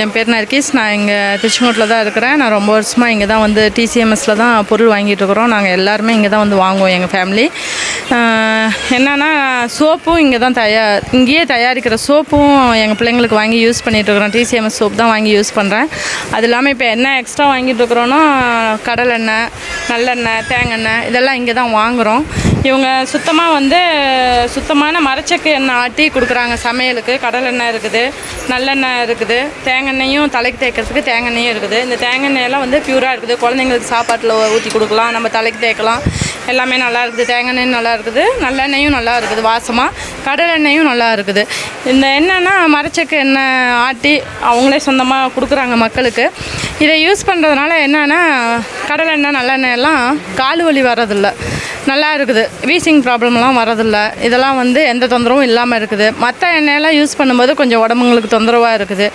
என் பேர் நர்கீஸ். நான் இங்கே திருச்செங்கோட்டில் தான் இருக்கிறேன். நான் ரொம்ப வருஷமாக இங்கே தான் வந்து டிசிஎம்எஸில் தான் பொருள் வாங்கிட்டுருக்குறோம். நாங்கள் எல்லாருமே இங்கே தான் வந்து வாங்குவோம் எங்கள் ஃபேமிலி. என்னென்னா சோப்பும் இங்கேயே தயாரிக்கிற சோப்பும் எங்கள் பிள்ளைங்களுக்கு வாங்கி யூஸ் பண்ணிகிட்ருக்குறோம். டிசிஎம்எஸ் சோப் தான் வாங்கி யூஸ் பண்ணுறேன். அது இல்லாமல் இப்போ என்ன எக்ஸ்ட்ரா வாங்கிட்டுருக்குறோன்னா கடலெண்ணெய், நல்லெண்ணெய், தேங்காய் இதெல்லாம் இங்கே தான் வாங்குகிறோம். இவங்க சுத்தமான மரச்செக்கு எண்ணெய் ஆட்டி கொடுக்குறாங்க சமையலுக்கு. கடலெண்ணெய் இருக்குது, நல்லெண்ணெய் இருக்குது, தேங்காய்யும் தலைக்கு தேய்க்கிறதுக்கு தேங்காய்யும் இருக்குது. இந்த தேங்காய்லாம் வந்து ப்யூராக இருக்குது. குழந்தைங்களுக்கு சாப்பாட்டில் ஊற்றி கொடுக்கலாம், நம்ம தலைக்கு தேய்க்கலாம். எல்லாமே நல்லா இருக்குது. தேங்காய் நல்லா இருக்குது, நல்லெண்ணெயும் நல்லா இருக்குது வாசமாக, கடலெண்ணெயும் நல்லா இருக்குது. இந்த எண்ணெய்னா மரச்செக்கு எண்ணெய் ஆட்டி அவங்களே சொந்தமாக கொடுக்குறாங்க மக்களுக்கு. இதை யூஸ் பண்ணுறதுனால என்னென்னா கடலெண்ணெய் நல்லெண்ணெய் எல்லாம் கால் வலி வர்றதில்ல, நல்லா இருக்குது. வீசிங் ப்ராப்ளம்லாம் வரதில்லை. இதெல்லாம் வந்து எந்த தொந்தரவும் இல்லாமல் இருக்குது. மற்ற எண்ணெயெல்லாம் யூஸ் பண்ணும்போது கொஞ்சம் உடம்புங்களுக்கு தொந்தரவாக இருக்குது.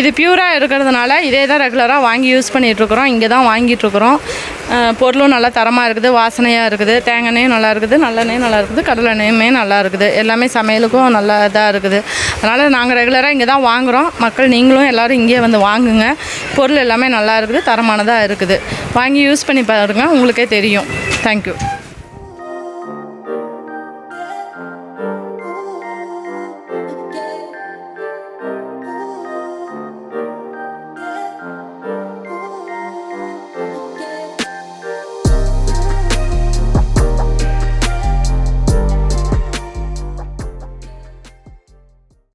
இது ப்யூராக இருக்கிறதுனால இதே தான் ரெகுலராக வாங்கி யூஸ் பண்ணிகிட்ருக்குறோம். இங்கே தான் வாங்கிட்டுருக்குறோம். பொருளும் நல்லா தரமாக இருக்குது, வாசனையாக இருக்குது. தேங்காயும் நல்லா இருக்குது, நல்லெண்ணெயும் நல்லா இருக்குது, கடலெண்ணெயுமே நல்லா இருக்குது. எல்லாமே சமையலுக்கும் நல்லா இதாக இருக்குது. அதனால் நாங்கள் ரெகுலராக இங்கே தான் வாங்குகிறோம். மக்கள் நீங்களும் எல்லோரும் இங்கே வந்து வாங்குங்க. பொருள் எல்லாமே நல்லா இருக்குது, தரமானதாக இருக்குது. வாங்கி யூஸ் பண்ணி பாருங்கள், உங்களுக்கே தெரியும். தேங்க்யூ.